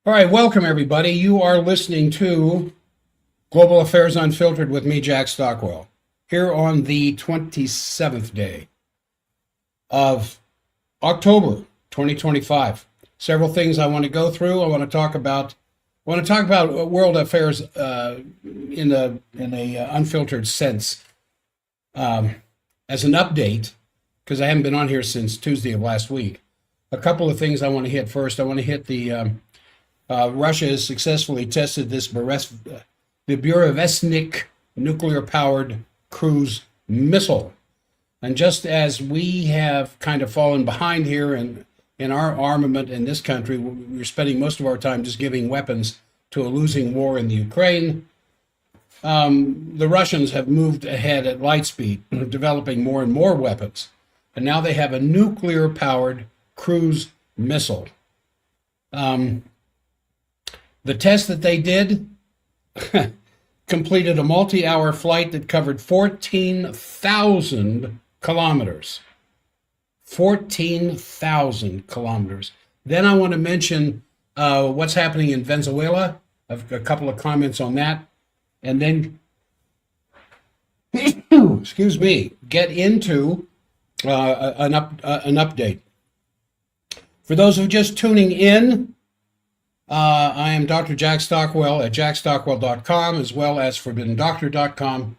All right, welcome everybody. You are listening to Global Affairs Unfiltered with me, Jack Stockwell, here on the 27th day of October 2025. Several things I want to go through. I want to talk about world affairs in a unfiltered sense as an update, because I haven't been on here since Tuesday of last week. A couple of things I want to hit first. I want to hit the Russia has successfully tested the Burevestnik nuclear-powered cruise missile. And just as we have kind of fallen behind here in our armament in this country, we're spending most of our time just giving weapons to a losing war in the Ukraine. The Russians have moved ahead at light speed, developing more and more weapons. And now they have a nuclear-powered cruise missile. The test that they did completed a multi-hour flight that covered 14,000 kilometers. 14,000 kilometers. Then I want to mention what's happening in Venezuela. I've got a couple of comments on that. And then, excuse me, get into an update. For those who are just tuning in, I am Dr. Jack Stockwell at jackstockwell.com, as well as forbiddendoctor.com,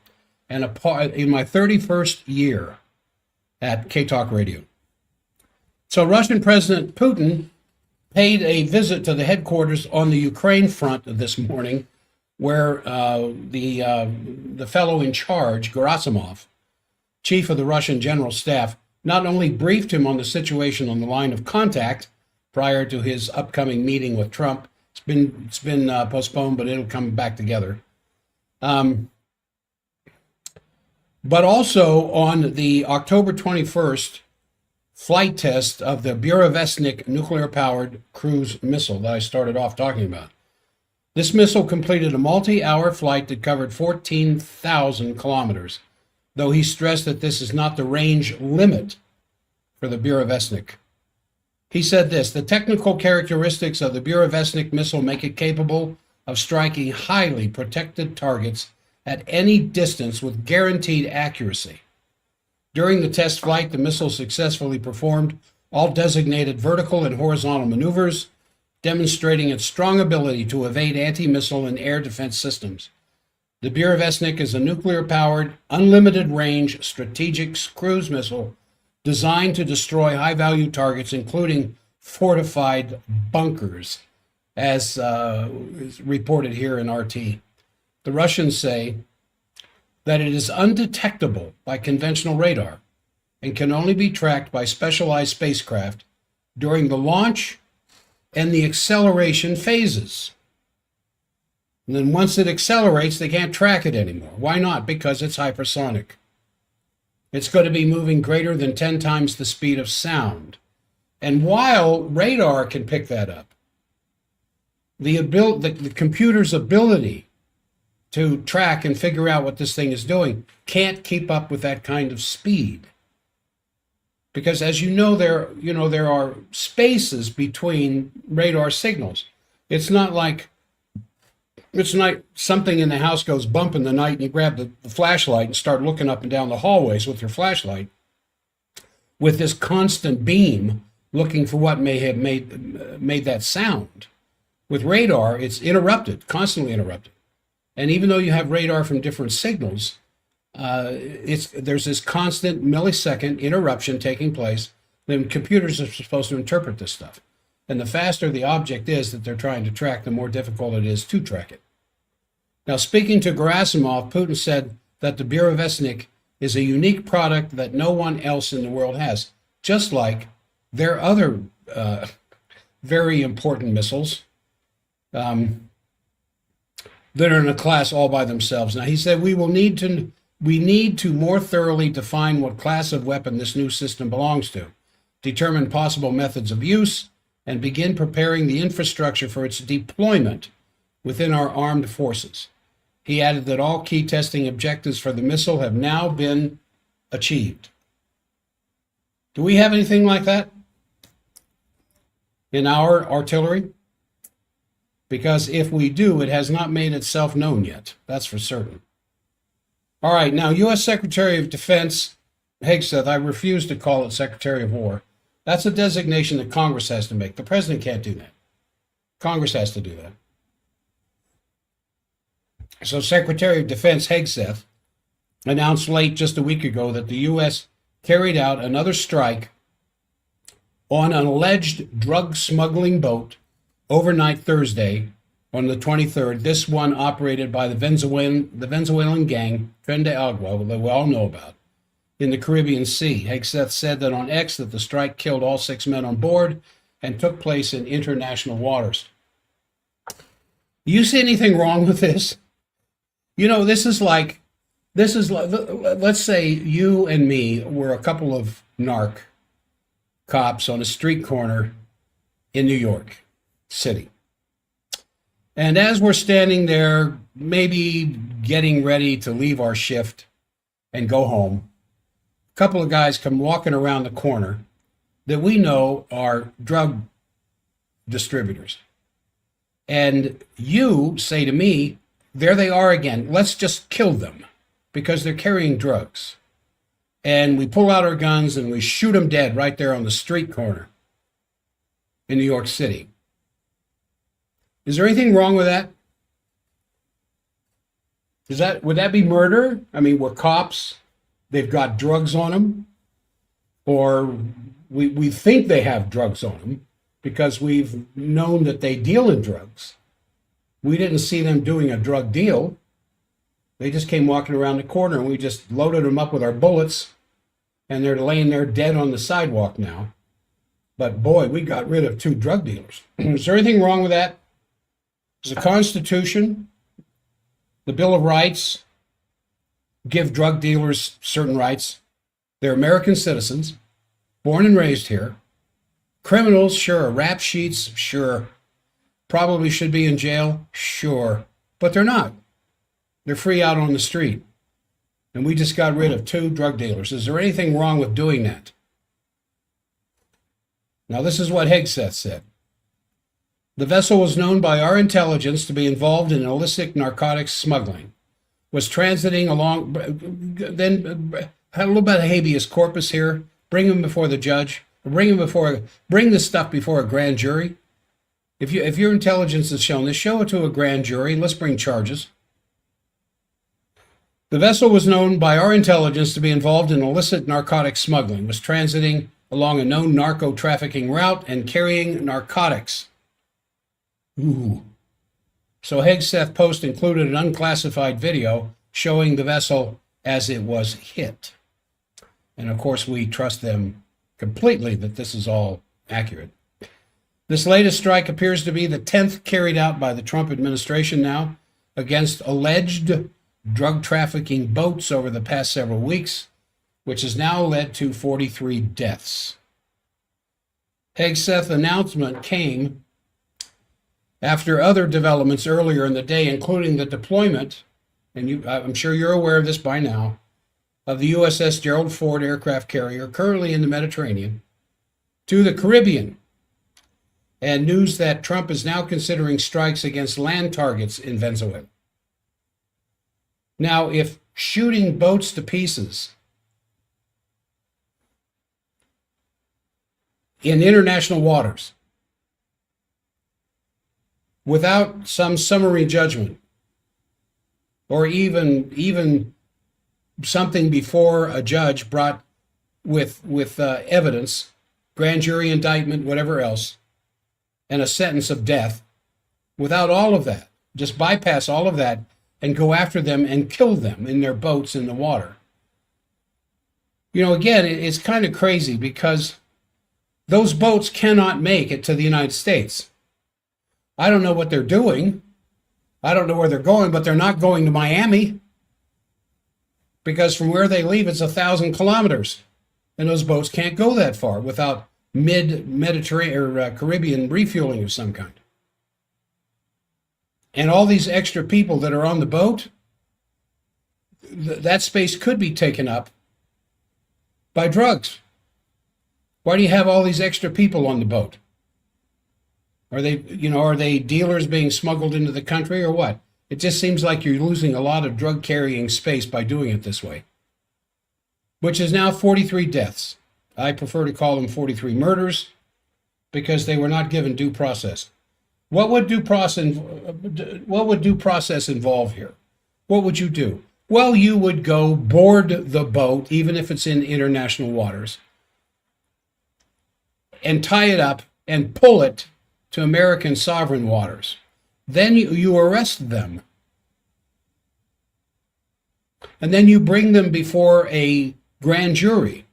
and in my 31st year at K-Talk Radio. So Russian President Putin paid a visit to the headquarters on the Ukraine front this morning, where the fellow in charge, Gerasimov, chief of the Russian General Staff, not only briefed him on the situation on the line of contact prior to his upcoming meeting with Trump. It's been postponed, but it'll come back together. But also on the October 21st flight test of the Burevestnik nuclear-powered cruise missile that I started off talking about. This missile completed a multi-hour flight that covered 14,000 kilometers, though he stressed that this is not the range limit for the Burevestnik. He said this: the technical characteristics of the Burevestnik missile make it capable of striking highly protected targets at any distance with guaranteed accuracy. During the test flight, the missile successfully performed all designated vertical and horizontal maneuvers, demonstrating its strong ability to evade anti-missile and air defense systems. The Burevestnik is a nuclear-powered, unlimited-range strategic cruise missile designed to destroy high-value targets, including fortified bunkers, as is reported here in RT. The Russians say that it is undetectable by conventional radar and can only be tracked by specialized spacecraft during the launch and the acceleration phases. And then once it accelerates, they can't track it anymore. Why not? Because it's hypersonic. It's going to be moving greater than 10 times the speed of sound. And while radar can pick that up, the computer's ability to track and figure out what this thing is doing can't keep up with that kind of speed. Because as you know, there are spaces between radar signals. It's not something in the house goes bump in the night and you grab the flashlight and start looking up and down the hallways with your flashlight with this constant beam looking for what may have made that sound. With radar, it's interrupted, constantly interrupted. And even though you have radar from different signals, there's this constant millisecond interruption taking place. Then computers are supposed to interpret this stuff. And the faster the object is that they're trying to track, the more difficult it is to track it. Now, speaking to Gerasimov, Putin said that the Burevestnik is a unique product that no one else in the world has, just like their other very important missiles that are in a class all by themselves. Now, he said we need to more thoroughly define what class of weapon this new system belongs to, determine possible methods of use, and begin preparing the infrastructure for its deployment within our armed forces. He added that all key testing objectives for the missile have now been achieved. Do we have anything like that in our artillery? because if we do, it has not made itself known yet. That's for certain. All right, now, U.S. Secretary of Defense Hegseth, I refuse to call it Secretary of War. That's a designation that Congress has to make. The president can't do that. Congress has to do that. So Secretary of Defense Hegseth announced late just a week ago that the U.S. carried out another strike on an alleged drug smuggling boat overnight Thursday on the 23rd. This one operated by the Venezuelan gang, Tren de Agua, that we all know about, in the Caribbean Sea. Hegseth said that on X that the strike killed all 6 men on board and took place in international waters. You see anything wrong with this? You know, this is like, let's say you and me were a couple of narc cops on a street corner in New York City. And as we're standing there, maybe getting ready to leave our shift and go home, a couple of guys come walking around the corner that we know are drug distributors. And you say to me, there they are again. Let's just kill them because they're carrying drugs. And we pull out our guns and we shoot them dead right there on the street corner in New York City. Is there anything wrong with that? Would that be murder? I mean, we're cops. They've got drugs on them. Or we think they have drugs on them because we've known that they deal in drugs. We didn't see them doing a drug deal. They just came walking around the corner and we just loaded them up with our bullets and they're laying there dead on the sidewalk now. But boy, we got rid of 2 drug dealers. Is there anything wrong with that? Does the Constitution, the Bill of Rights, give drug dealers certain rights? They're American citizens, born and raised here. Criminals, sure. Rap sheets, sure. Probably should be in jail, sure. But they're not. They're free out on the street. And we just got rid of 2 drug dealers. Is there anything wrong with doing that? Now, this is what Hegseth said. The vessel was known by our intelligence to be involved in illicit narcotics smuggling, was transiting along, then had a little bit of habeas corpus here, bring him before the judge, bring this stuff before a grand jury. If your intelligence has shown this, show it to a grand jury and let's bring charges. The vessel was known by our intelligence to be involved in illicit narcotic smuggling, was transiting along a known narco trafficking route and carrying narcotics. Ooh. So Hegseth Post included an unclassified video showing the vessel as it was hit. And of course, we trust them completely that this is all accurate. This latest strike appears to be the 10th carried out by the Trump administration now against alleged drug trafficking boats over the past several weeks, which has now led to 43 deaths. Hegseth's announcement came after other developments earlier in the day, including the deployment, and I'm sure you're aware of this by now, of the USS Gerald Ford aircraft carrier currently in the Mediterranean to the Caribbean, and news that Trump is now considering strikes against land targets in Venezuela. Now, if shooting boats to pieces in international waters without some summary judgment or even something before a judge brought with evidence, grand jury indictment, whatever else, and a sentence of death, without all of that, just bypass all of that and go after them and kill them in their boats in the water. You know, again, it's kind of crazy because those boats cannot make it to the United States. I don't know what they're doing. I don't know where they're going, but they're not going to Miami because from where they leave, it's 1,000 kilometers. And those boats can't go that far without mid-Mediterranean or Caribbean refueling of some kind. And all these extra people that are on the boat, that space could be taken up by drugs. Why do you have all these extra people on the boat? Are they dealers being smuggled into the country or what? It just seems like you're losing a lot of drug carrying space by doing it this way, which is now 43 deaths. I prefer to call them 43 murders because they were not given due process. What would due process involve here? What would you do? Well, you would go board the boat, even if it's in international waters, and tie it up and pull it to American sovereign waters. Then you arrest them. And then you bring them before a grand jury.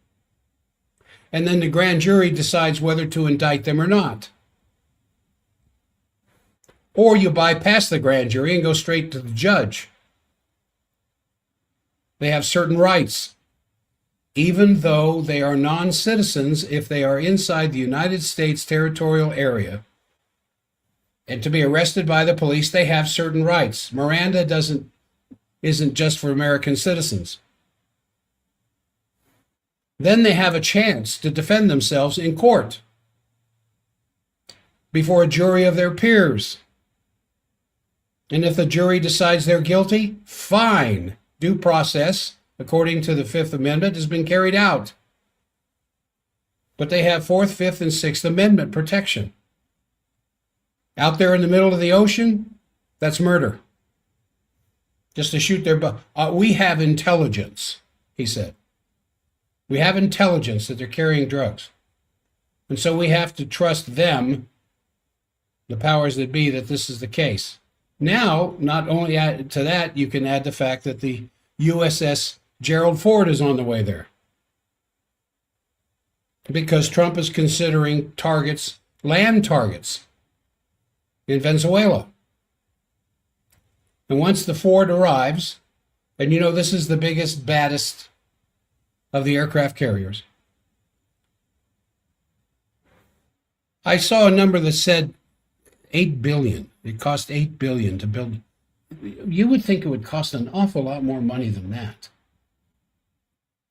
And then the grand jury decides whether to indict them or not. Or you bypass the grand jury and go straight to the judge. They have certain rights, even though they are non-citizens. If they are inside the United States territorial area and to be arrested by the police, they have certain rights. Miranda isn't just for American citizens. Then they have a chance to defend themselves in court before a jury of their peers. And if the jury decides they're guilty, fine. Due process, according to the Fifth Amendment, has been carried out. But they have Fourth, Fifth, and Sixth Amendment protection. Out there in the middle of the ocean, that's murder. Just to shoot their butt. We have intelligence, he said. We have intelligence that they're carrying drugs. And so we have to trust them, the powers that be, that this is the case. Now, not only add to that, you can add the fact that the USS Gerald Ford is on the way there. Because Trump is considering targets, land targets, in Venezuela. And once the Ford arrives, and this is the biggest, baddest of the aircraft carriers. I saw a number that said $8 billion. It cost $8 billion to build. You would think it would cost an awful lot more money than that.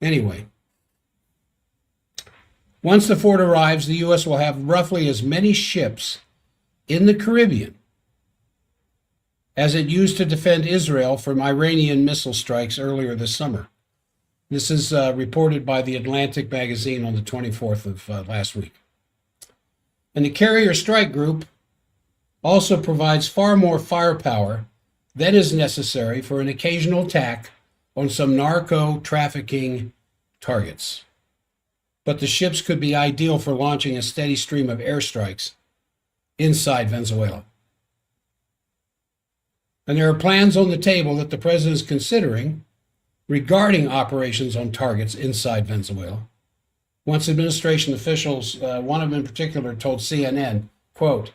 Anyway, once the Ford arrives, the U.S. will have roughly as many ships in the Caribbean as it used to defend Israel from Iranian missile strikes earlier this summer. This is reported by the Atlantic magazine on the 24th of last week. And the Carrier Strike Group also provides far more firepower than is necessary for an occasional attack on some narco trafficking targets. But the ships could be ideal for launching a steady stream of airstrikes inside Venezuela. And there are plans on the table that the president is considering regarding operations on targets inside Venezuela. Once administration officials, one of them in particular, told CNN, quote,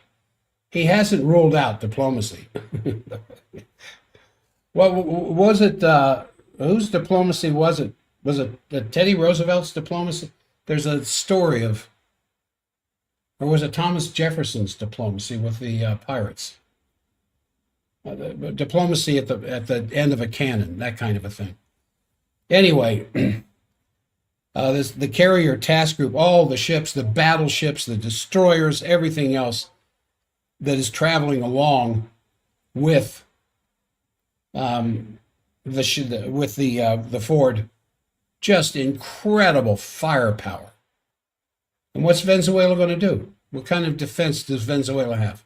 he hasn't ruled out diplomacy. What was it? Whose diplomacy was it? Was it Teddy Roosevelt's diplomacy? There's a story of, or was it Thomas Jefferson's diplomacy with the pirates? Diplomacy at the end of a cannon, that kind of a thing. Anyway, the carrier task group, all the ships, the battleships, the destroyers, everything else that is traveling along with the Ford, just incredible firepower. And what's Venezuela going to do? What kind of defense does Venezuela have?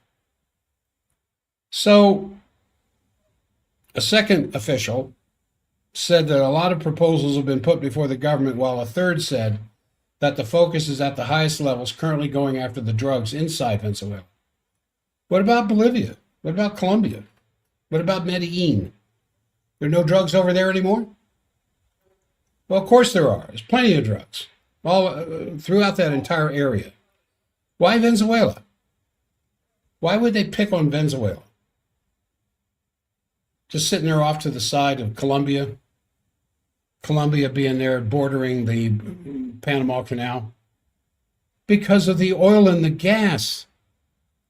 So, a second official said that a lot of proposals have been put before the government, while a third said that the focus is at the highest levels, currently going after the drugs inside Venezuela. What about Bolivia? What about Colombia? What about Medellin? There are no drugs over there anymore? Well, of course there are. There's plenty of drugs all throughout that entire area. Why Venezuela? Why would they pick on Venezuela? Just sitting there off to the side of Colombia being there bordering the Panama Canal, because of the oil and the gas.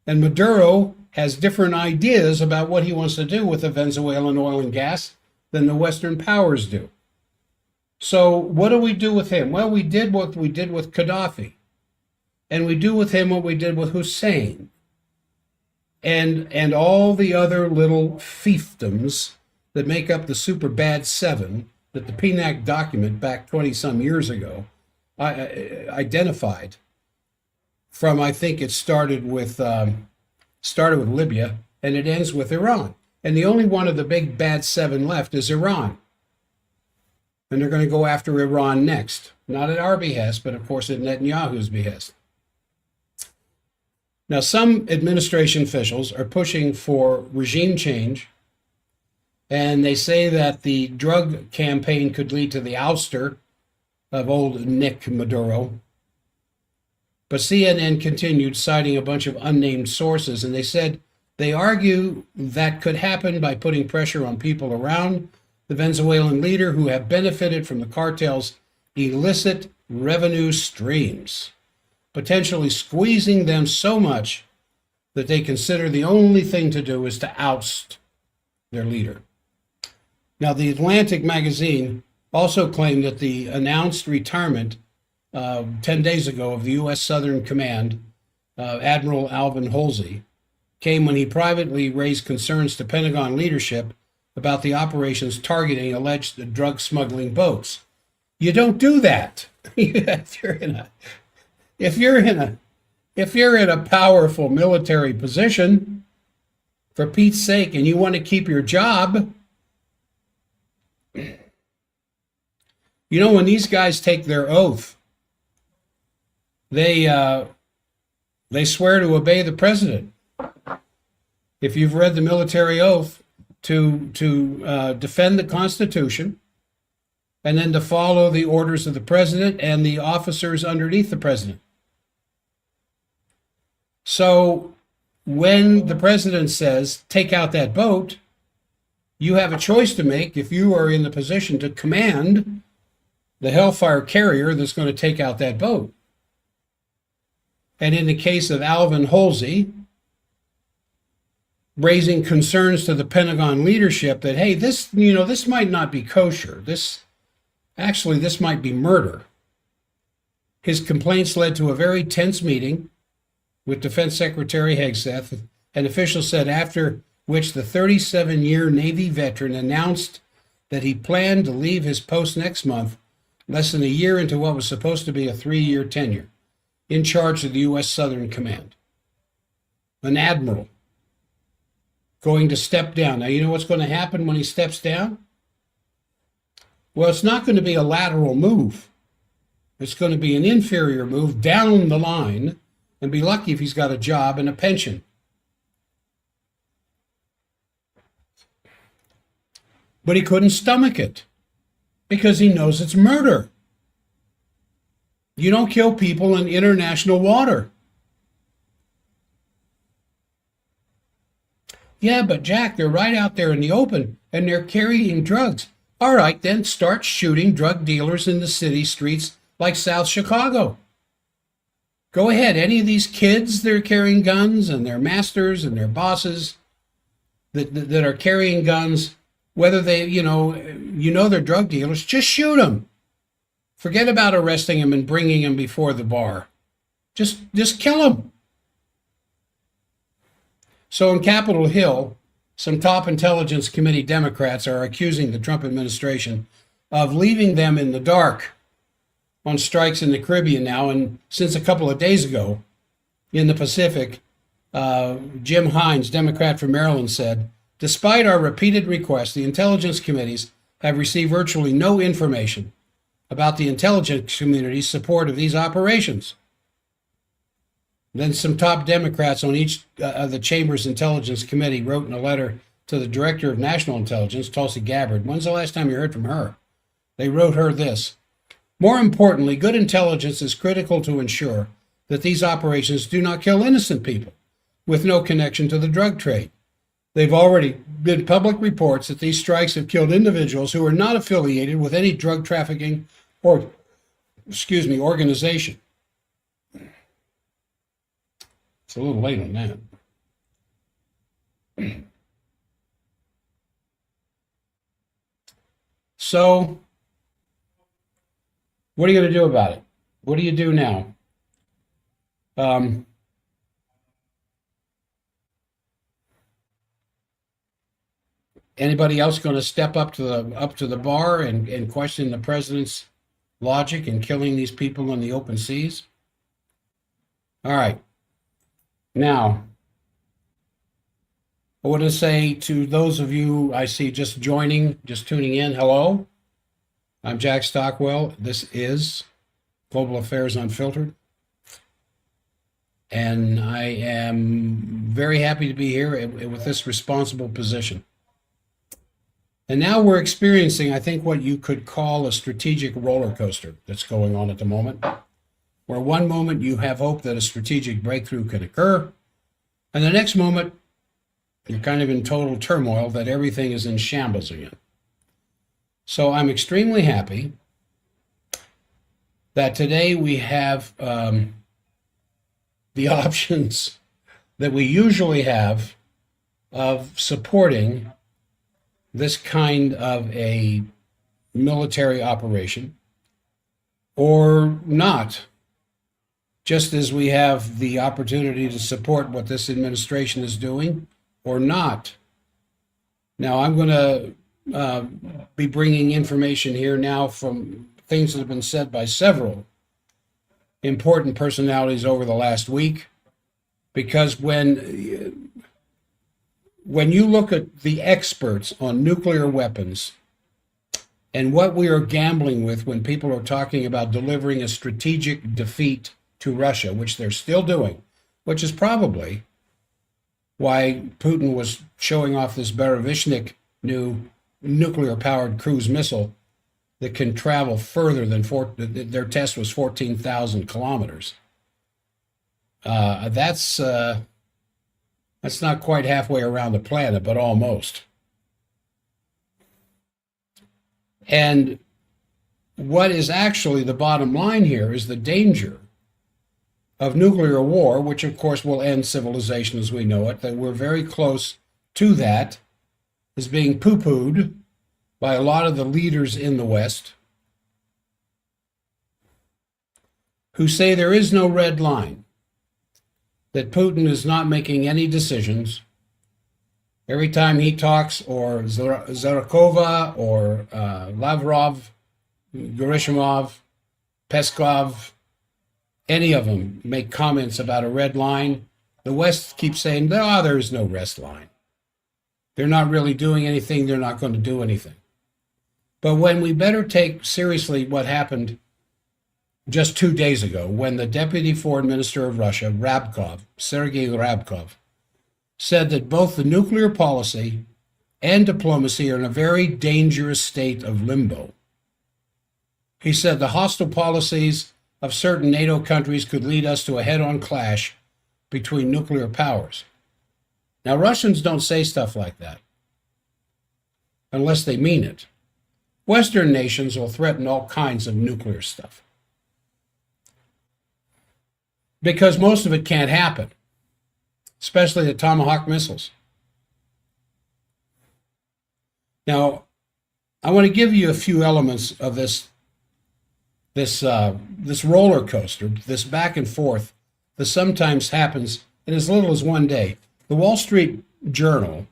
And Maduro has different ideas about what he wants to do with the Venezuelan oil and gas than the Western powers do. So what do we do with him? Well, we did what we did with Gaddafi. And we do with him what we did with Hussein. and all the other little fiefdoms that make up the super bad seven that the PNAC document back 20 some years ago identified from. I think it started with Libya and it ends with Iran. And the only one of the big bad seven left is Iran. And they're going to go after Iran next, not at our behest, but of course at Netanyahu's behest. Now, some administration officials are pushing for regime change, and they say that the drug campaign could lead to the ouster of old Nick Maduro. But CNN continued, citing a bunch of unnamed sources, and they said they argue that could happen by putting pressure on people around the Venezuelan leader who have benefited from the cartel's illicit revenue streams, potentially squeezing them so much that they consider the only thing to do is to oust their leader. Now, the Atlantic magazine also claimed that the announced retirement 10 days ago of the U.S. Southern Command, Admiral Alvin Halsey, came when he privately raised concerns to Pentagon leadership about the operations targeting alleged drug smuggling boats. You don't do that. if you're in a powerful military position, for Pete's sake, and you want to keep your job, you know, when these guys take their oath, they swear to obey the president. If you've read the military oath, to defend the Constitution, and then to follow the orders of the president and the officers underneath the president. So when the president says, take out that boat, you have a choice to make if you are in the position to command the Hellfire carrier that's going to take out that boat. And in the case of Alvin Halsey, raising concerns to the Pentagon leadership that, hey, this might not be kosher. This might be murder. His complaints led to a very tense meeting with Defense Secretary Hegseth, and officials said after which the 37-year Navy veteran announced that he planned to leave his post next month, less than a year into what was supposed to be a 3-year tenure, in charge of the U.S. Southern Command. An admiral going to step down. Now, you know what's going to happen when he steps down? Well, it's not going to be a lateral move. It's going to be an inferior move down the line, and be lucky if he's got a job and a pension. But he couldn't stomach it because he knows it's murder. You don't kill people in international water. Yeah, but Jack, they're right out there in the open and they're carrying drugs. All right, then start shooting drug dealers in the city streets like South Chicago. Go ahead. Any of these kids that are carrying guns and their masters and their bosses that are carrying guns, whether they, they're drug dealers, just shoot them. Forget about arresting them and bringing them before the bar. Just kill them. So in Capitol Hill, some top Intelligence Committee Democrats are accusing the Trump administration of leaving them in the dark on strikes in the Caribbean now. And since a couple of days ago in the Pacific, Jim Hines, Democrat from Maryland, said, despite our repeated requests, the intelligence committees have received virtually no information about the intelligence community's support of these operations. Then some top Democrats on each of the Chamber's Intelligence Committee wrote in a letter to the Director of National Intelligence, Tulsi Gabbard. When's the last time you heard from her? They wrote her this: more importantly, good intelligence is critical to ensure that these operations do not kill innocent people with no connection to the drug trade. They've already been public reports that these strikes have killed individuals who are not affiliated with any drug trafficking organization. It's a little late on that. So, what are you going to do about it? What do you do now? Anybody else going to step up to the bar and question the president's logic in killing these people in the open seas? All right. Now, I want to say to those of you I see just tuning in, hello. I'm Jack Stockwell. This is Global Affairs Unfiltered. And I am very happy to be here with this responsible position. And now we're experiencing, I think, what you could call a strategic roller coaster that's going on at the moment, where one moment you have hope that a strategic breakthrough can occur, and the next moment you're kind of in total turmoil that everything is in shambles again. So I'm extremely happy that today we have the options that we usually have of supporting this kind of a military operation or not, just as we have the opportunity to support what this administration is doing or not. Now, I'm going to be bringing information here now from things that have been said by several important personalities over the last week, because when you look at the experts on nuclear weapons and what we are gambling with when people are talking about delivering a strategic defeat to Russia, which they're still doing, which is probably why Putin was showing off this Berezovsky new nuclear-powered cruise missile that can travel further than their test was 14,000 kilometers. That's not quite halfway around the planet, but almost. And what is actually the bottom line here is the danger of nuclear war, which of course will end civilization as we know it, that we're very close to that, is being poo-pooed by a lot of the leaders in the West who say there is no red line, that Putin is not making any decisions. Every time he talks, or Zarakova, or Lavrov, Gerasimov, Peskov, any of them make comments about a red line, the West keeps saying, no, there is no red line. They're not really doing anything. They're not going to do anything. But when we better take seriously what happened just 2 days ago, when the Deputy Foreign Minister of Russia, Sergei Ryabkov, said that both the nuclear policy and diplomacy are in a very dangerous state of limbo. He said the hostile policies of certain NATO countries could lead us to a head-on clash between nuclear powers. Now, Russians don't say stuff like that unless they mean it. Western nations will threaten all kinds of nuclear stuff because most of it can't happen, especially the Tomahawk missiles. Now, I want to give you a few elements of this roller coaster, this back and forth that sometimes happens in as little as one day. The Wall Street Journal,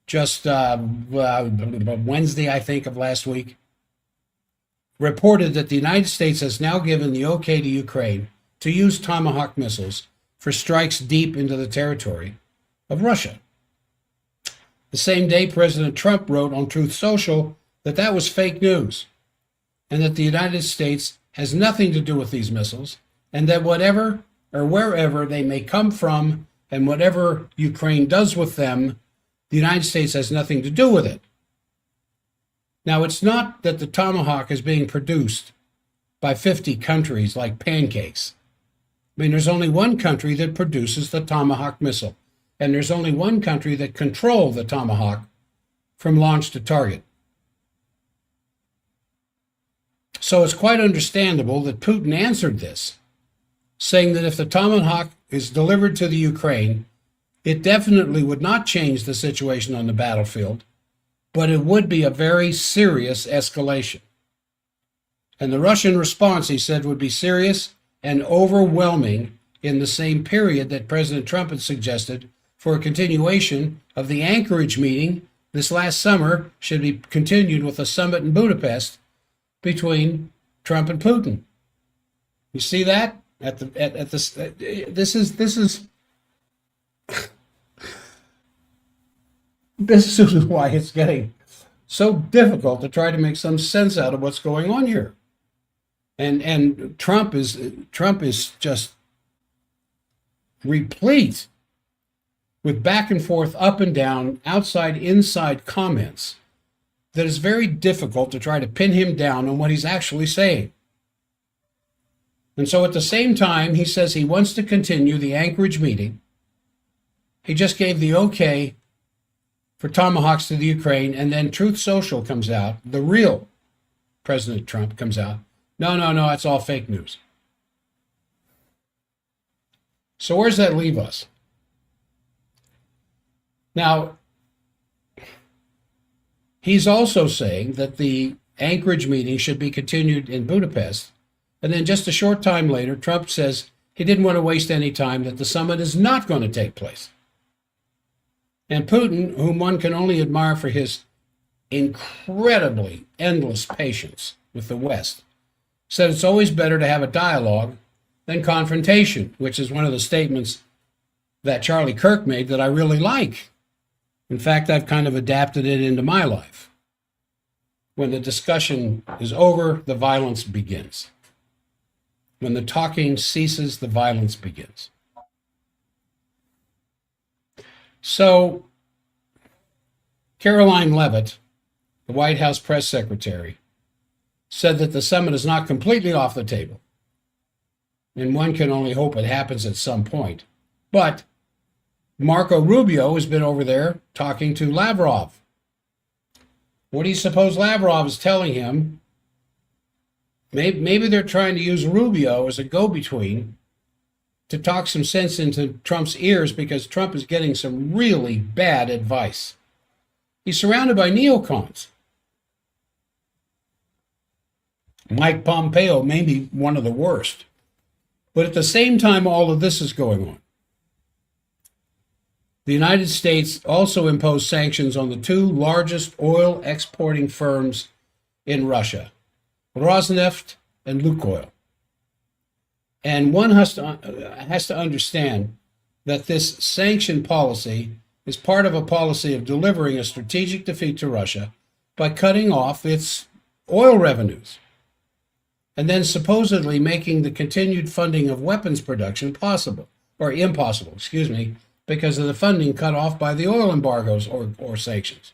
just Wednesday, I think, of last week, reported that the United States has now given the okay to Ukraine to use Tomahawk missiles for strikes deep into the territory of Russia. The same day, President Trump wrote on Truth Social that that was fake news and that the United States has nothing to do with these missiles, and that whatever or wherever they may come from and whatever Ukraine does with them, the United States has nothing to do with it. Now, it's not that the Tomahawk is being produced by 50 countries like pancakes. I mean, there's only one country that produces the Tomahawk missile, and there's only one country that controls the Tomahawk from launch to target. So it's quite understandable that Putin answered this, saying that if the Tomahawk is delivered to the Ukraine, it definitely would not change the situation on the battlefield, but it would be a very serious escalation. And the Russian response, he said, would be serious and overwhelming in the same period that President Trump had suggested for a continuation of the Anchorage meeting this last summer should be continued with a summit in Budapest between Trump and Putin. You see that at this this is this is why it's getting so difficult to try to make some sense out of what's going on here. And Trump is just replete with back and forth, up and down, outside, inside comments that is very difficult to try to pin him down on what he's actually saying. And so at the same time, he says he wants to continue the Anchorage meeting. He just gave the okay for tomahawks to the Ukraine, and then Truth Social comes out, the real President Trump comes out. No, it's all fake news. So where does that leave us? Now, he's also saying that the Anchorage meeting should be continued in Budapest. And then just a short time later, Trump says he didn't want to waste any time, that the summit is not going to take place. And Putin, whom one can only admire for his incredibly endless patience with the West, said it's always better to have a dialogue than confrontation, which is one of the statements that Charlie Kirk made that I really like. In fact, I've kind of adapted it into my life. When the discussion is over, the violence begins. When the talking ceases, the violence begins. So, Caroline Leavitt, the White House press secretary, said that the summit is not completely off the table, and one can only hope it happens at some point. But Marco Rubio has been over there talking to Lavrov. What do you suppose Lavrov is telling him? Maybe they're trying to use Rubio as a go-between to talk some sense into Trump's ears, because Trump is getting some really bad advice. He's surrounded by neocons. Mike Pompeo may be one of the worst. But at the same time all of this is going on, the United States also imposed sanctions on the two largest oil exporting firms in Russia, Rosneft and Lukoil. And one has to understand that this sanction policy is part of a policy of delivering a strategic defeat to Russia by cutting off its oil revenues, and then supposedly making the continued funding of weapons production possible, or impossible, because of the funding cut off by the oil embargoes or sanctions.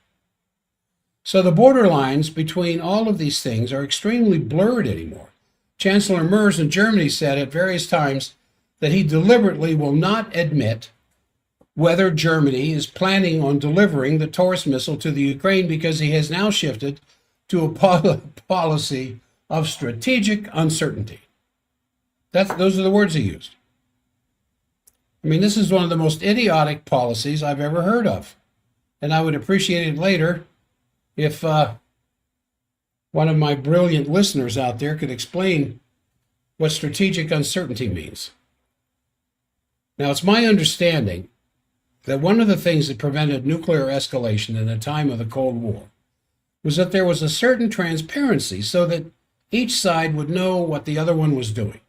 So the borderlines between all of these things are extremely blurred anymore. Chancellor Merz in Germany said at various times that he deliberately will not admit whether Germany is planning on delivering the Taurus missile to the Ukraine, because he has now shifted to a policy of strategic uncertainty. Those are the words he used. I mean, this is one of the most idiotic policies I've ever heard of. And I would appreciate it later if one of my brilliant listeners out there could explain what strategic uncertainty means. Now, it's my understanding that one of the things that prevented nuclear escalation in the time of the Cold War was that there was a certain transparency, so that each side would know what the other one was doing,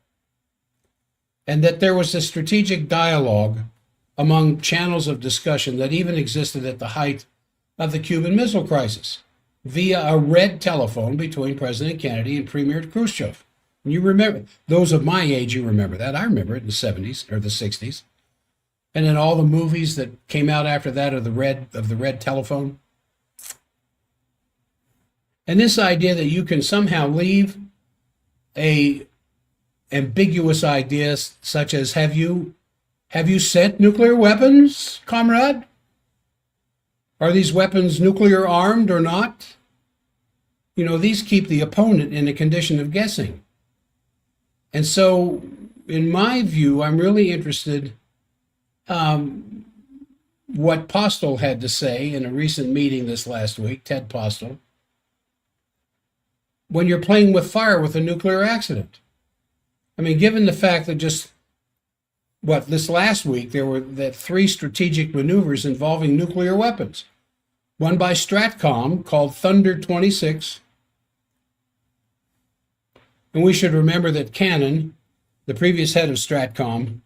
and that there was a strategic dialogue among channels of discussion that even existed at the height of the Cuban Missile Crisis via a red telephone between President Kennedy and Premier Khrushchev. And you remember, those of my age, you remember that. I remember it in the 70s or the 60s. And then all the movies that came out after that of the red telephone. And this idea that you can somehow leave a ambiguous idea such as, have you sent nuclear weapons, comrade? Are these weapons nuclear armed or not? You know, these keep the opponent in a condition of guessing. And so, in my view, I'm really interested what Postel had to say in a recent meeting this last week, Ted Postel, when you're playing with fire with a nuclear accident. I mean, given the fact that this last week there were 3 strategic maneuvers involving nuclear weapons. one by Stratcom called Thunder 26. And we should remember that Cannon, the previous head of Stratcom,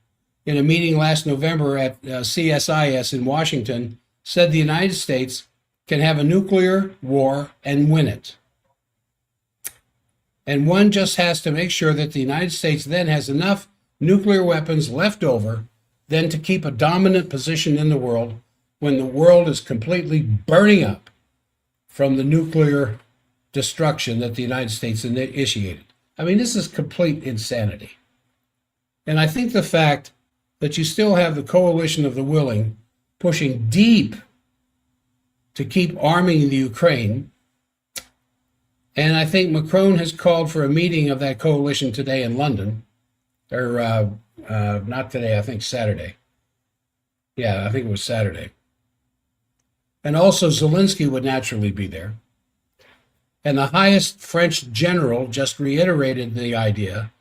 in a meeting last November at CSIS in Washington, said the United States can have a nuclear war and win it. And one just has to make sure that the United States then has enough nuclear weapons left over then to keep a dominant position in the world when the world is completely burning up from the nuclear destruction that the United States initiated. I mean, this is complete insanity. And I think the fact that you still have the coalition of the willing pushing deep to keep arming the Ukraine, and I think Macron has called for a meeting of that coalition today in London, or not today, I think Saturday. Yeah, I think it was Saturday. And also Zelensky would naturally be there. And the highest French general just reiterated the idea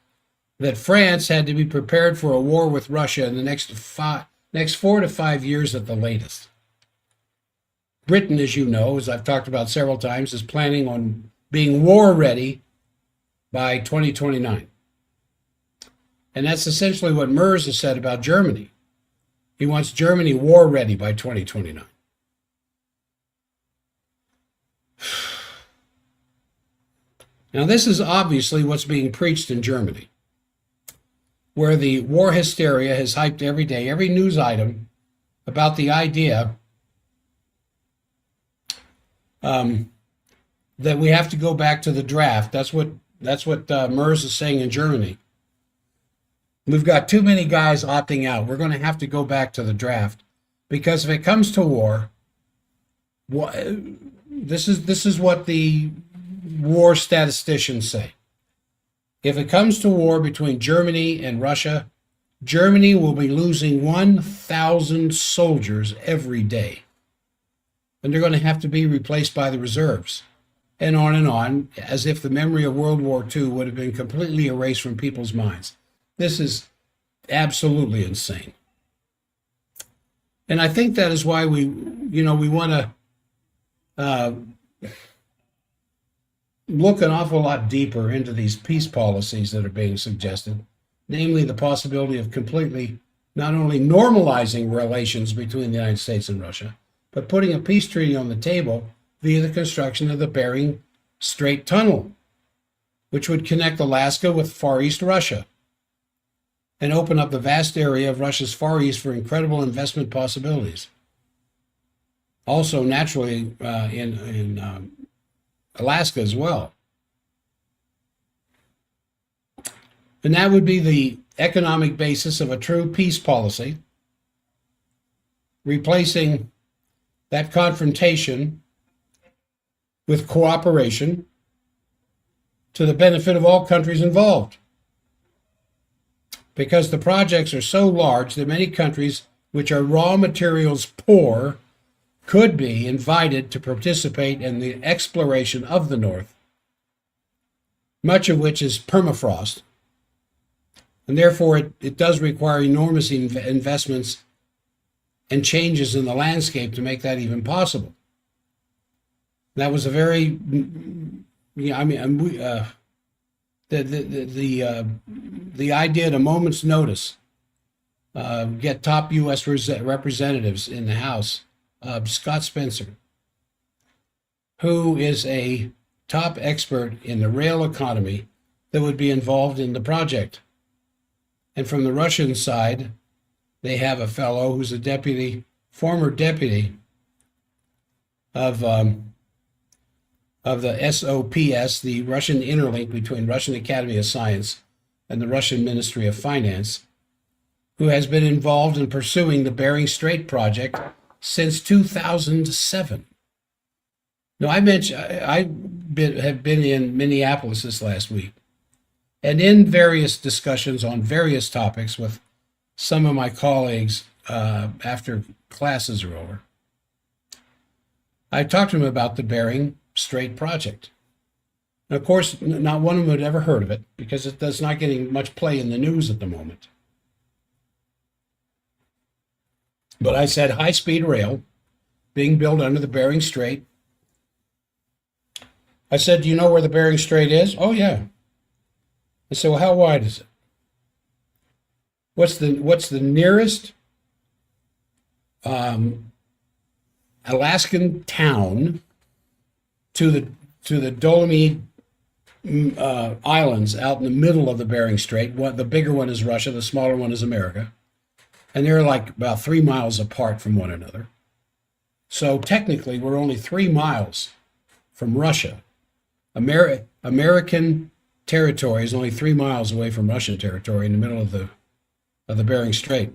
that France had to be prepared for a war with Russia in the next 4 to 5 years at the latest. Britain, as you know, as I've talked about several times, is planning on being war ready by 2029. And that's essentially what Merz has said about Germany. He wants Germany war ready by 2029. Now, this is obviously what's being preached in Germany, where the war hysteria has hyped every day, every news item about the idea that we have to go back to the draft. That's what Merz is saying in Germany. We've got too many guys opting out. We're going to have to go back to the draft because if it comes to war, this is what the war statisticians say. If it comes to war between Germany and Russia, Germany will be losing 1,000 soldiers every day. And they're going to have to be replaced by the reserves. And on, as if the memory of World War II would have been completely erased from people's minds. This is absolutely insane. And I think that is why we want to look an awful lot deeper into these peace policies that are being suggested, namely the possibility of completely not only normalizing relations between the United States and Russia, but putting a peace treaty on the table via the construction of the Bering Strait Tunnel, which would connect Alaska with Far East Russia and open up the vast area of Russia's Far East for incredible investment possibilities. Also, naturally, in Alaska as well. And that would be the economic basis of a true peace policy, replacing that confrontation with cooperation to the benefit of all countries involved. Because the projects are so large that many countries which are raw materials poor could be invited to participate in the exploration of the North, much of which is permafrost. And therefore, it does require enormous investments and changes in the landscape to make that even possible. That was a very, the idea at a moment's notice, get top U.S. representatives in the House, Scott Spencer, who is a top expert in the rail economy that would be involved in the project. And from the Russian side, they have a fellow who's a former deputy of the SOPS, the Russian interlink between Russian Academy of Science and the Russian Ministry of Finance, who has been involved in pursuing the Bering Strait project since 2007. Now, I have been in Minneapolis this last week, and in various discussions on various topics with some of my colleagues after classes are over, I talked to them about the Bering Strait project. And of course, not one of them had ever heard of it because it does not getting much play in the news at the moment. But I said high-speed rail being built under the Bering Strait. I said, do you know where the Bering Strait is? Oh, yeah. I said, well, how wide is it? What's the nearest Alaskan town to the Dolomite Islands out in the middle of the Bering Strait? The bigger one is Russia, the smaller one is America. And they're like about 3 miles apart from one another. So technically, we're only 3 miles from Russia. American territory is only 3 miles away from Russian territory in the middle of the Bering Strait.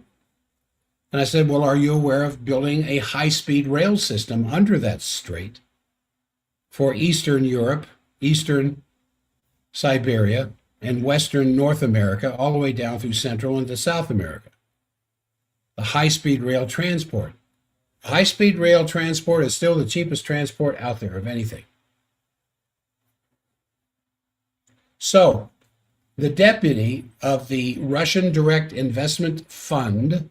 And I said, well, are you aware of building a high-speed rail system under that strait for Eastern Europe, Eastern Siberia, and Western North America, all the way down through Central into South America? The high-speed rail transport. High-speed rail transport is still the cheapest transport out there of anything. So, the deputy of the Russian Direct Investment Fund,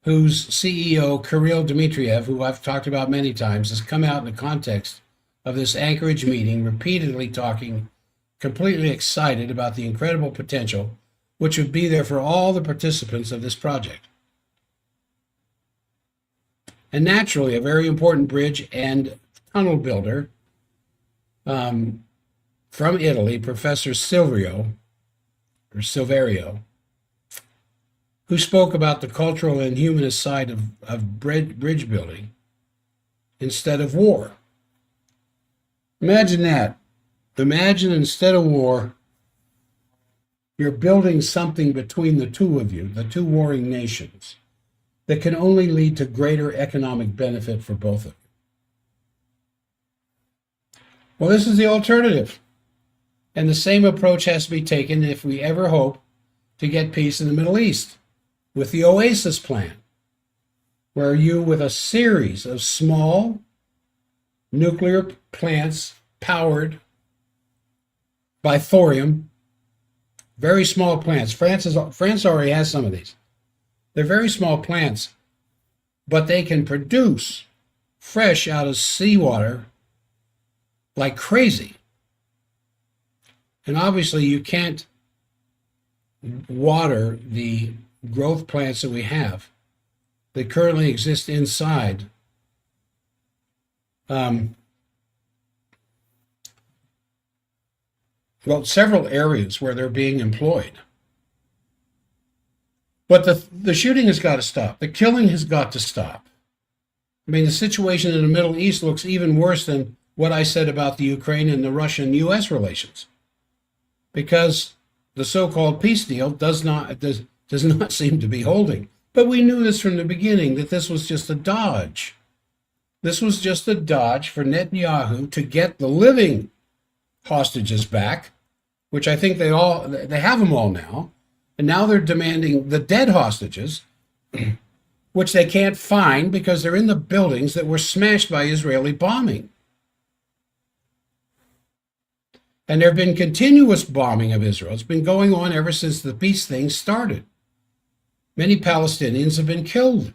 whose CEO, Kirill Dmitriev, who I've talked about many times, has come out in the context of this Anchorage meeting, repeatedly talking, completely excited about the incredible potential which would be there for all the participants of this project. And naturally, a very important bridge and tunnel builder from Italy, Professor Silverio, who spoke about the cultural and humanist side of bridge building instead of war. Imagine that. Imagine instead of war, you're building something between the two of you, the two warring nations, that can only lead to greater economic benefit for both of you. Well, this is the alternative. And the same approach has to be taken if we ever hope to get peace in the Middle East, with the Oasis Plan, where you, with a series of small nuclear plants powered by thorium, very small plants. France already has some of these. They're very small plants, but they can produce fresh out of seawater like crazy. And obviously you can't water the growth plants that we have that currently exist inside several areas where they're being employed. But the shooting has got to stop. The killing has got to stop. I mean, the situation in the Middle East looks even worse than what I said about the Ukraine and the Russian-U.S. relations, because the so-called peace deal does not seem to be holding. But we knew this from the beginning, that this was just a dodge. This was just a dodge for Netanyahu to get the living hostages back, which I think they have them all now. And now they're demanding the dead hostages, which they can't find because they're in the buildings that were smashed by Israeli bombing. And there have been continuous bombing of Israel. It's been going on ever since the peace thing started. Many Palestinians have been killed.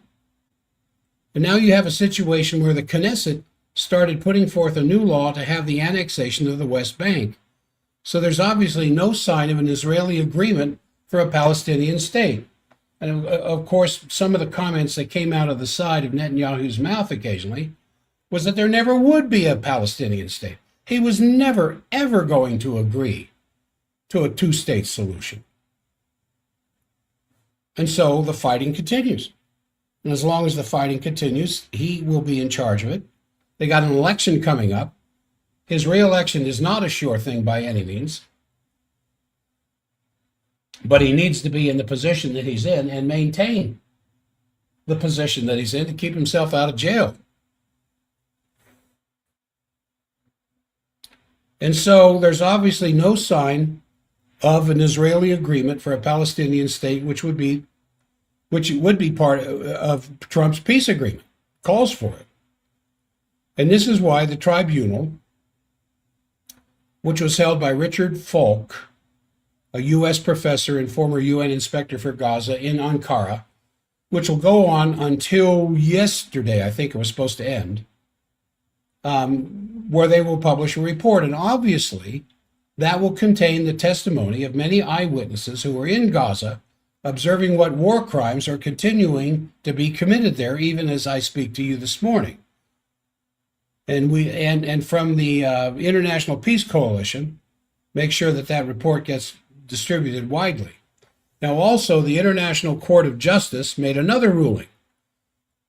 And now you have a situation where the Knesset started putting forth a new law to have the annexation of the West Bank. So there's obviously no sign of an Israeli agreement for a Palestinian state. And of course, some of the comments that came out of the side of Netanyahu's mouth occasionally was that there never would be a Palestinian state. He was never, ever going to agree to a two-state solution. And so the fighting continues. And as long as the fighting continues, he will be in charge of it. They got an election coming up. His re-election is not a sure thing by any means. But he needs to be in the position that he's in and maintain the position that he's in to keep himself out of jail. And so there's obviously no sign of an Israeli agreement for a Palestinian state, which would be part of Trump's peace agreement, calls for it. And this is why the tribunal, which was held by Richard Falk, a U.S. professor and former UN inspector for Gaza in Ankara, which will go on until yesterday, I think it was supposed to end, where they will publish a report. And obviously, that will contain the testimony of many eyewitnesses who were in Gaza, observing what war crimes are continuing to be committed there, even as I speak to you this morning. And from the International Peace Coalition, make sure that that report gets distributed widely. Now, also, the International Court of Justice made another ruling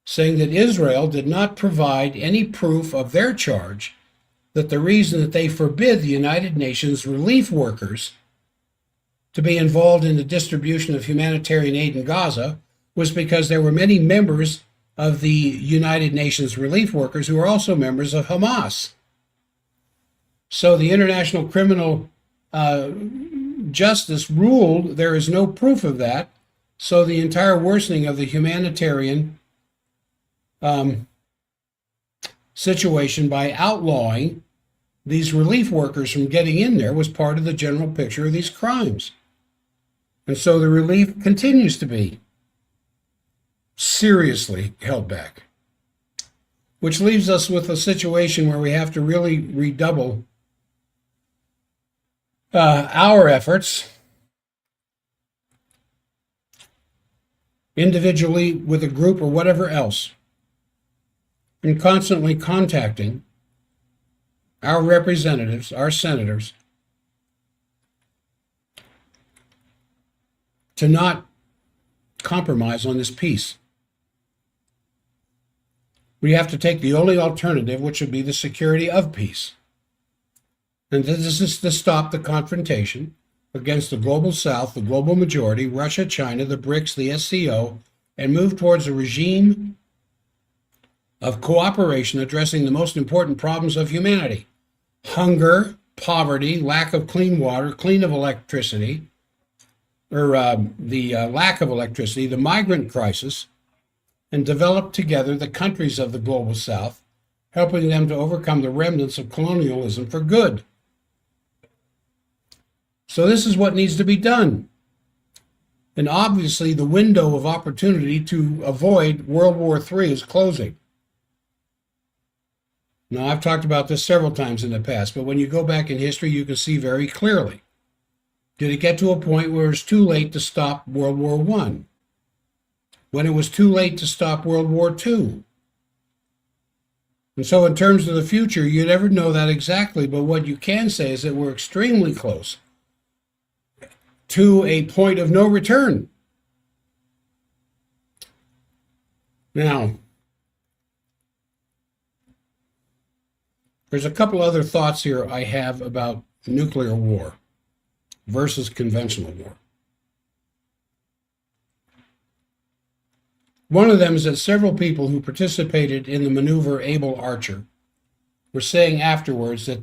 saying that Israel did not provide any proof of their charge that the reason that they forbid the United Nations relief workers to be involved in the distribution of humanitarian aid in Gaza was because there were many members of the United Nations relief workers who are also members of Hamas. So the International Criminal Justice ruled there is no proof of that, so the entire worsening of the humanitarian situation by outlawing these relief workers from getting in there was part of the general picture of these crimes. And so the relief continues to be seriously held back, which leaves us with a situation where we have to really redouble our efforts, individually, with a group, or whatever else, in constantly contacting our representatives, our senators, to not compromise on this peace. We have to take the only alternative, which would be the security of peace. And this is to stop the confrontation against the global South, the global majority, Russia, China, the BRICS, the SCO, and move towards a regime of cooperation addressing the most important problems of humanity: hunger, poverty, lack of clean water, the lack of electricity, the migrant crisis, and develop together the countries of the global South, helping them to overcome the remnants of colonialism for good. So this is what needs to be done. And obviously, the window of opportunity to avoid World War III is closing. Now, I've talked about this several times in the past, but when you go back in history, you can see very clearly. Did it get to a point where it was too late to stop World War I? When it was too late to stop World War II? And so in terms of the future, you never know that exactly, but what you can say is that we're extremely close to a point of no return. Now, there's a couple other thoughts here I have about nuclear war versus conventional war. One of them is that several people who participated in the maneuver Able Archer were saying afterwards that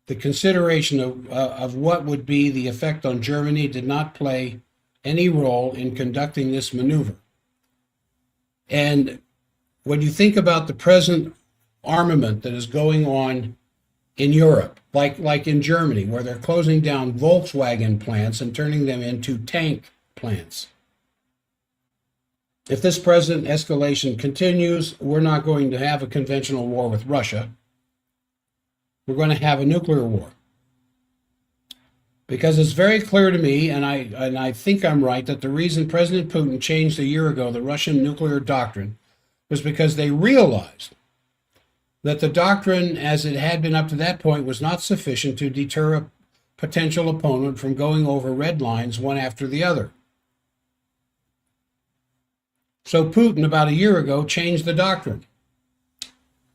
the consideration of what would be the effect on Germany did not play any role in conducting this maneuver. And when you think about the present armament that is going on in Europe, like in Germany, where they're closing down Volkswagen plants and turning them into tank plants. If this present escalation continues, we're not going to have a conventional war with Russia. We're going to have a nuclear war. Because it's very clear to me, and I think I'm right, that the reason President Putin changed a year ago the Russian nuclear doctrine was because they realized that the doctrine as it had been up to that point was not sufficient to deter a potential opponent from going over red lines one after the other. So Putin, about a year ago, changed the doctrine.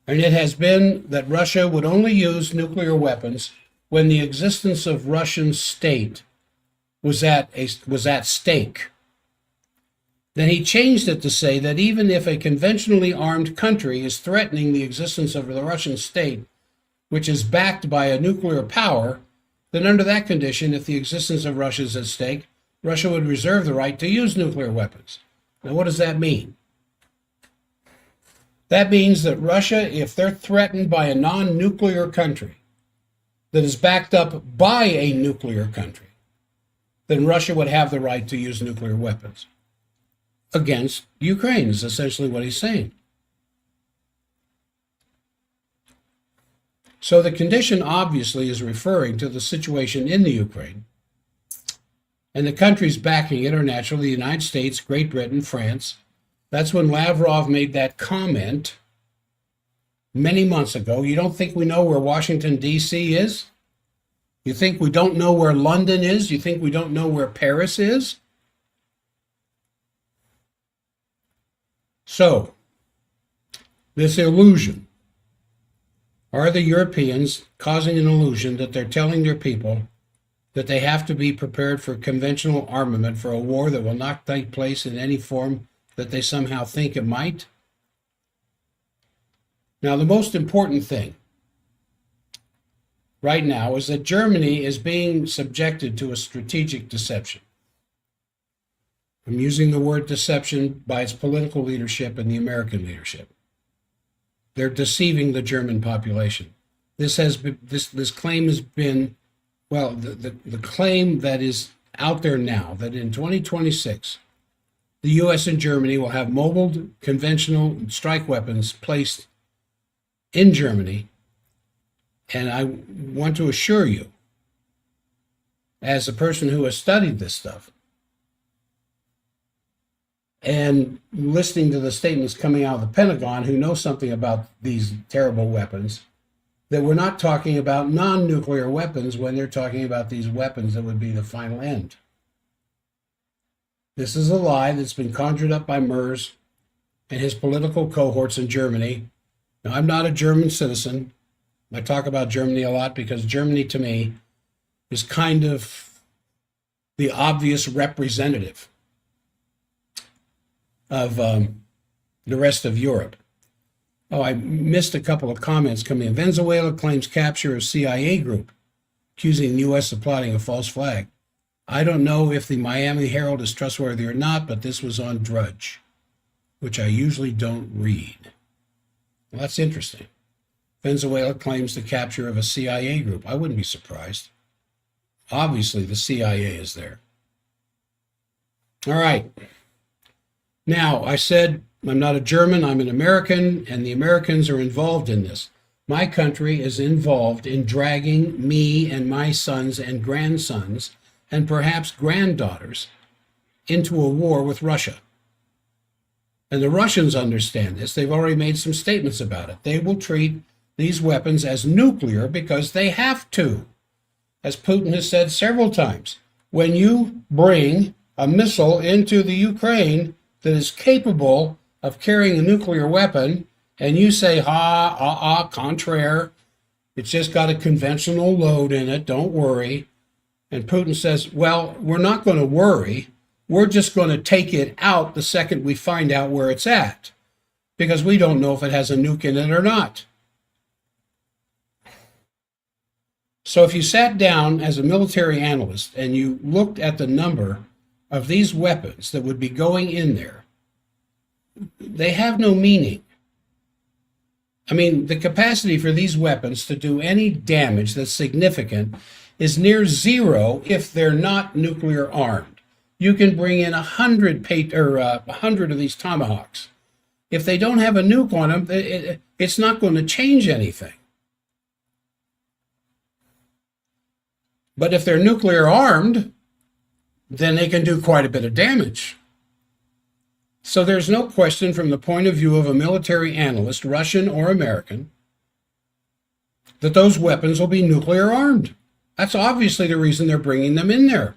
And it has been that Russia would only use nuclear weapons when the existence of Russian state was at stake. Then he changed it to say that even if a conventionally armed country is threatening the existence of the Russian state, which is backed by a nuclear power, then under that condition, if the existence of Russia is at stake, Russia would reserve the right to use nuclear weapons. Now, what does that mean? That means that Russia, if they're threatened by a non-nuclear country that is backed up by a nuclear country, then Russia would have the right to use nuclear weapons. against Ukraine, is essentially what he's saying. So the condition obviously is referring to the situation in the Ukraine. And the countries backing it are naturally the United States, Great Britain, France. That's when Lavrov made that comment many months ago. You don't think we know where Washington, D.C. is? You think we don't know where London is? You think we don't know where Paris is? So, this illusion, are the Europeans causing an illusion that they're telling their people that they have to be prepared for conventional armament for a war that will not take place in any form that they somehow think it might? Now, the most important thing right now is that Germany is being subjected to a strategic deception. I'm using the word deception by its political leadership and the American leadership. They're deceiving the German population. This claim has been, well, the claim that is out there now, that in 2026, the U.S. and Germany will have mobile conventional strike weapons placed in Germany. And I want to assure you, as a person who has studied this stuff, and listening to the statements coming out of the Pentagon, who know something about these terrible weapons, that we're not talking about non-nuclear weapons when they're talking about these weapons that would be the final end. This is a lie that's been conjured up by Merz and his political cohorts in Germany. Now, I'm not a German citizen. I talk about Germany a lot because Germany, to me, is kind of the obvious representative of the rest of Europe. Oh, I missed a couple of comments coming in. Venezuela claims capture of CIA group, accusing the U.S. of plotting a false flag. I don't know if the Miami Herald is trustworthy or not, but this was on Drudge, which I usually don't read. Well, that's interesting. Venezuela claims the capture of a CIA group. I wouldn't be surprised. Obviously, the CIA is there. All right. Now, I said I'm not a German, I'm an American, and the Americans are involved in this. My country is involved in dragging me and my sons and grandsons and perhaps granddaughters into a war with Russia. And the Russians understand this. They've already made some statements about it. They will treat these weapons as nuclear because they have to. As Putin has said several times, when you bring a missile into the Ukraine that is capable of carrying a nuclear weapon, and you say, contraire, it's just got a conventional load in it, don't worry. And Putin says, well, we're not going to worry. We're just going to take it out the second we find out where it's at, because we don't know if it has a nuke in it or not. So if you sat down as a military analyst and you looked at the number of these weapons that would be going in there, they have no meaning. I mean, the capacity for these weapons to do any damage that's significant is near zero if they're not nuclear armed. You can bring in 100 of these Tomahawks. If they don't have a nuke on them, it's not going to change anything. But if they're nuclear armed, then they can do quite a bit of damage. So there's no question from the point of view of a military analyst, Russian or American, that those weapons will be nuclear armed. That's obviously the reason they're bringing them in there.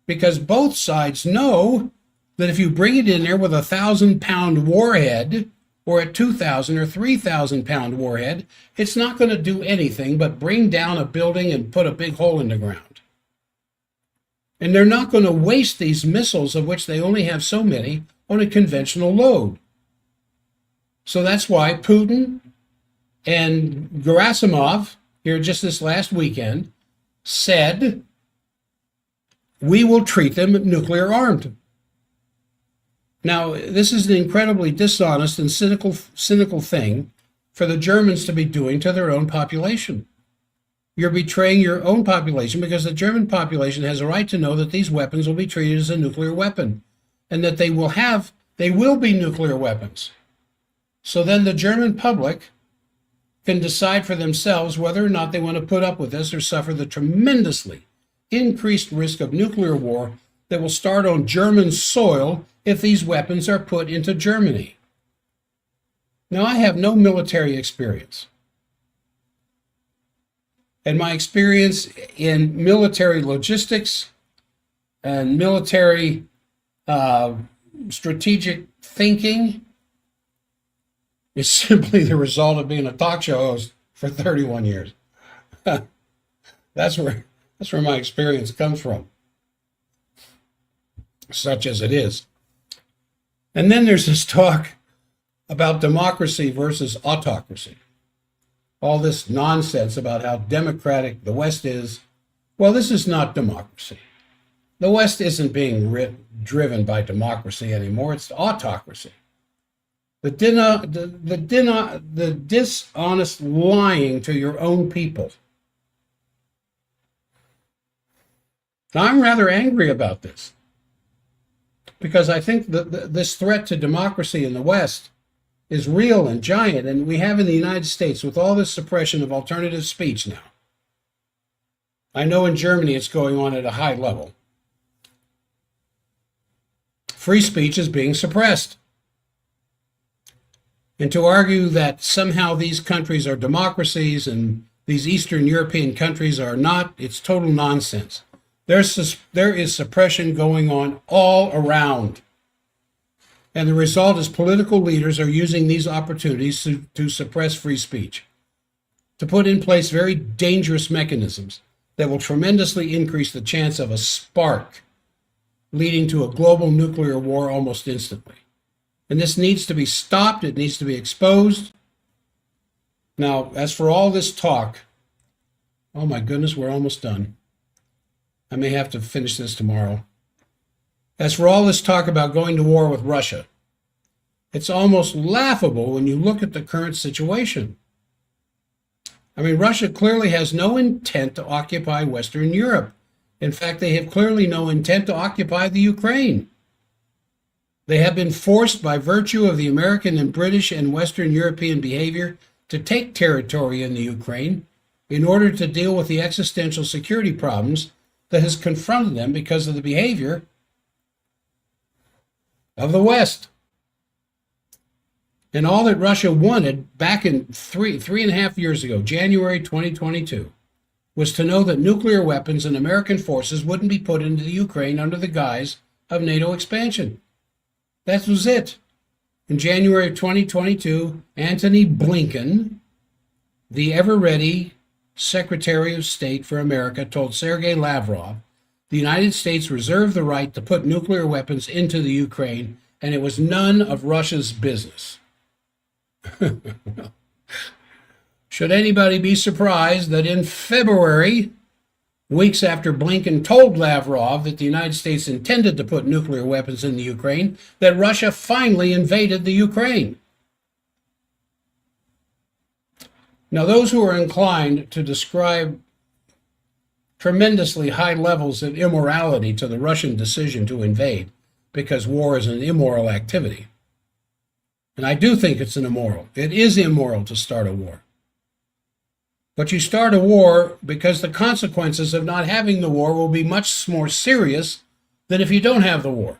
Because both sides know that if you bring it in there with a 1,000-pound warhead or a 2,000 or 3,000-pound warhead, it's not going to do anything but bring down a building and put a big hole in the ground. And they're not going to waste these missiles, of which they only have so many, on a conventional load. So that's why Putin and Gerasimov, here just this last weekend, said, we will treat them nuclear armed. Now, this is an incredibly dishonest and cynical thing for the Germans to be doing to their own population. You're betraying your own population because the German population has a right to know that these weapons will be treated as a nuclear weapon and that they will have They will be nuclear weapons. So then the German public can decide for themselves whether or not they want to put up with this or suffer the tremendously increased risk of nuclear war that will start on German soil if these weapons are put into Germany. Now, I have no military experience. And my experience in military logistics and military strategic thinking is simply the result of being a talk show host for 31 years. That's where my experience comes from, such as it is. And then there's this talk about democracy versus autocracy. All this nonsense about how democratic the West is. Well, this is not democracy. The West isn't being driven by democracy anymore. It's autocracy. The dishonest lying to your own people. Now, I'm rather angry about this because I think that this threat to democracy in the West is real and giant, and we have in the United States with all this suppression of alternative speech now. I know in Germany it's going on at a high level. Free speech is being suppressed. And to argue that somehow these countries are democracies and these Eastern European countries are not, it's total nonsense. There is suppression going on all around. And the result is political leaders are using these opportunities to suppress free speech, to put in place very dangerous mechanisms that will tremendously increase the chance of a spark leading to a global nuclear war almost instantly. And this needs to be stopped. It needs to be exposed. Now, as for all this talk, oh my goodness, we're almost done. I may have to finish this tomorrow. As for all this talk about going to war with Russia, it's almost laughable when you look at the current situation. I mean, Russia clearly has no intent to occupy Western Europe. In fact, they have clearly no intent to occupy the Ukraine. They have been forced by virtue of the American and British and Western European behavior to take territory in the Ukraine in order to deal with the existential security problems that has confronted them because of the behavior of the West. And all that Russia wanted back in three and a half years ago, January 2022, was to know that nuclear weapons and American forces wouldn't be put into the Ukraine under the guise of NATO expansion. That was it. In January of 2022, Antony Blinken, the ever-ready Secretary of State for America, told Sergei Lavrov the United States reserved the right to put nuclear weapons into the Ukraine, and it was none of Russia's business. Should anybody be surprised that in February, weeks after Blinken told Lavrov that the United States intended to put nuclear weapons in the Ukraine, that Russia finally invaded the Ukraine? Now, those who are inclined to describe tremendously high levels of immorality to the Russian decision to invade, because war is an immoral activity, and I do think it's it is immoral to start a war. But you start a war because the consequences of not having the war will be much more serious than if you don't have the war.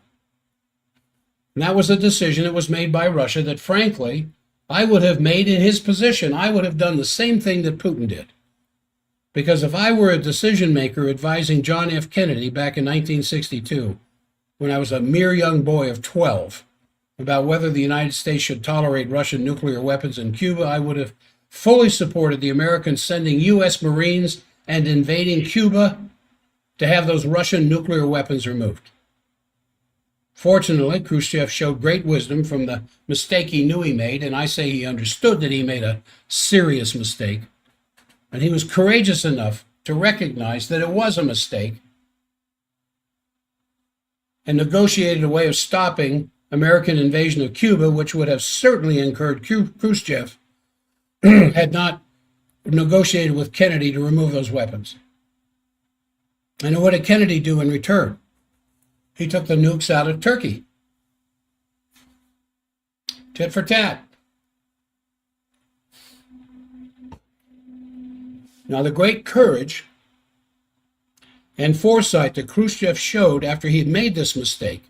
And that was a decision that was made by Russia that, frankly, I would have made in his position. I would have done the same thing that Putin did. Because if I were a decision maker advising John F. Kennedy back in 1962, when I was a mere young boy of 12, about whether the United States should tolerate Russian nuclear weapons in Cuba, I would have fully supported the Americans sending U.S. Marines and invading Cuba to have those Russian nuclear weapons removed. Fortunately, Khrushchev showed great wisdom from the mistake he knew he made, and I say he understood that he made a serious mistake, and he was courageous enough to recognize that it was a mistake and negotiated a way of stopping American invasion of Cuba, which would have certainly incurred Khrushchev had not negotiated with Kennedy to remove those weapons. And what did Kennedy do in return? He took the nukes out of Turkey. Tit for tat. Now, the great courage and foresight that Khrushchev showed after he had made this mistake,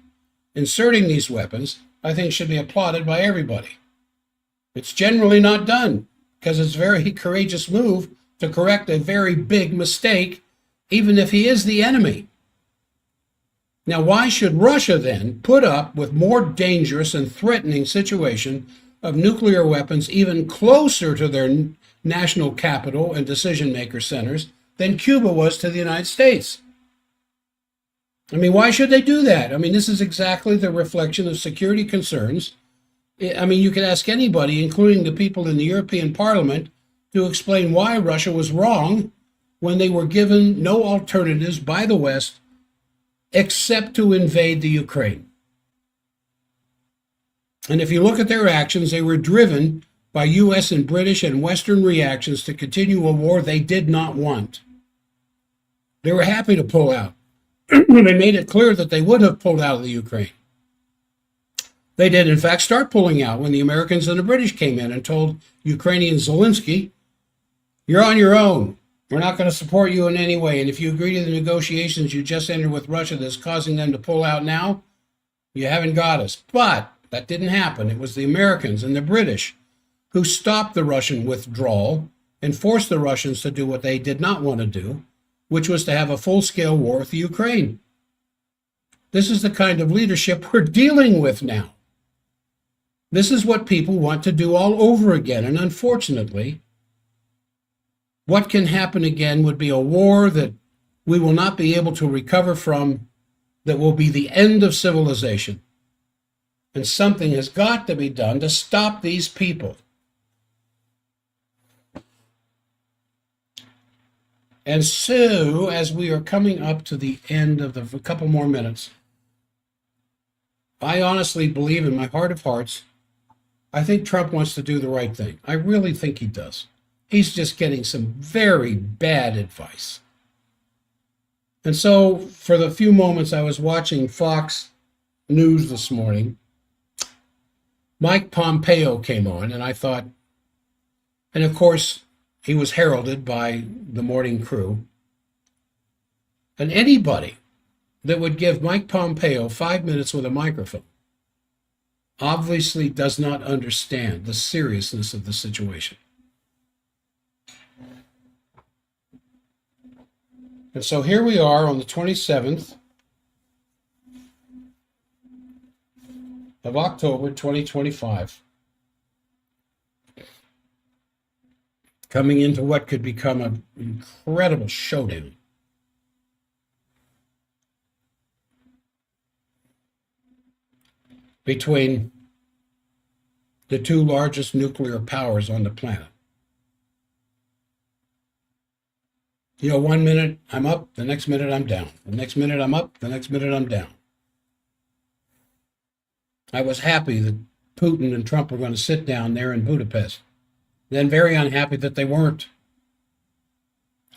inserting these weapons, I think should be applauded by everybody. It's generally not done because it's a very courageous move to correct a very big mistake, even if he is the enemy. Now, why should Russia then put up with more dangerous and threatening situation of nuclear weapons even closer to their national capital and decision-maker centers than Cuba was to the United States? I mean, why should they do that? I mean, this is exactly the reflection of security concerns. I mean, you could ask anybody, including the people in the European Parliament, to explain why Russia was wrong when they were given no alternatives by the West except to invade the Ukraine. And if you look at their actions, they were driven by U.S. and British and Western reactions to continue a war they did not want. They were happy to pull out. They made it clear that they would have pulled out of the Ukraine. They did, in fact, start pulling out when the Americans and the British came in and told Ukrainian Zelensky, "You're on your own. We're not going to support you in any way. And if you agree to the negotiations you just entered with Russia that's causing them to pull out now, you haven't got us." But that didn't happen. It was the Americans and the British who stopped the Russian withdrawal and forced the Russians to do what they did not want to do, which was to have a full-scale war with the Ukraine. This is the kind of leadership we're dealing with now. This is what people want to do all over again. And unfortunately, what can happen again would be a war that we will not be able to recover from, that will be the end of civilization. And something has got to be done to stop these people. And so, as we are coming up to the end of a couple more minutes, I honestly believe in my heart of hearts, I think Trump wants to do the right thing. I really think he does. He's just getting some very bad advice. And so, for the few moments I was watching Fox News this morning, Mike Pompeo came on, and I thought, and of course, he was heralded by the morning crew. And anybody that would give Mike Pompeo 5 minutes with a microphone obviously does not understand the seriousness of the situation. And so here we are on the 27th of October, 2025. Coming into what could become an incredible showdown. Between the two largest nuclear powers on the planet. You know, 1 minute I'm up, the next minute I'm down. The next minute I'm up, the next minute I'm down. I was happy that Putin and Trump were going to sit down there in Budapest. Then very unhappy that they weren't.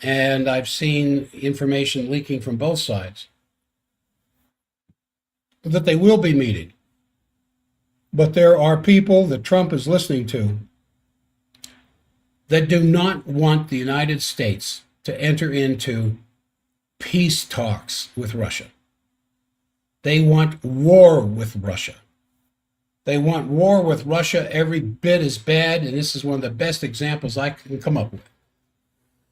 And I've seen information leaking from both sides that they will be meeting. But there are people that Trump is listening to that do not want the United States to enter into peace talks with Russia. They want war with Russia. They want war with Russia every bit as bad, and this is one of the best examples I can come up with,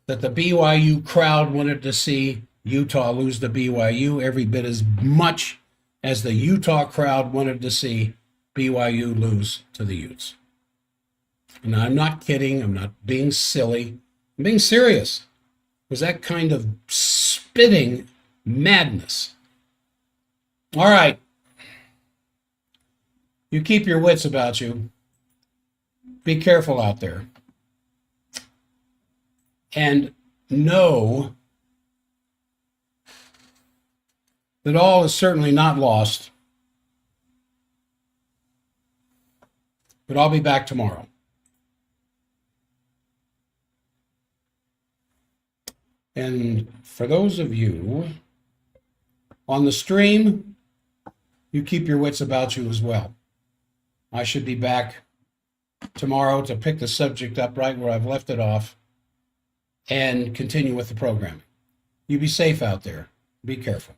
that the BYU crowd wanted to see Utah lose to BYU every bit as much as the Utah crowd wanted to see BYU lose to the Utes. And I'm not kidding. I'm not being silly. I'm being serious. It was that kind of spitting madness. All right. You keep your wits about you. Be careful out there. And know that all is certainly not lost. But I'll be back tomorrow. And for those of you on the stream, you keep your wits about you as well. I should be back tomorrow to pick the subject up right where I've left it off and continue with the programming. You be safe out there. Be careful.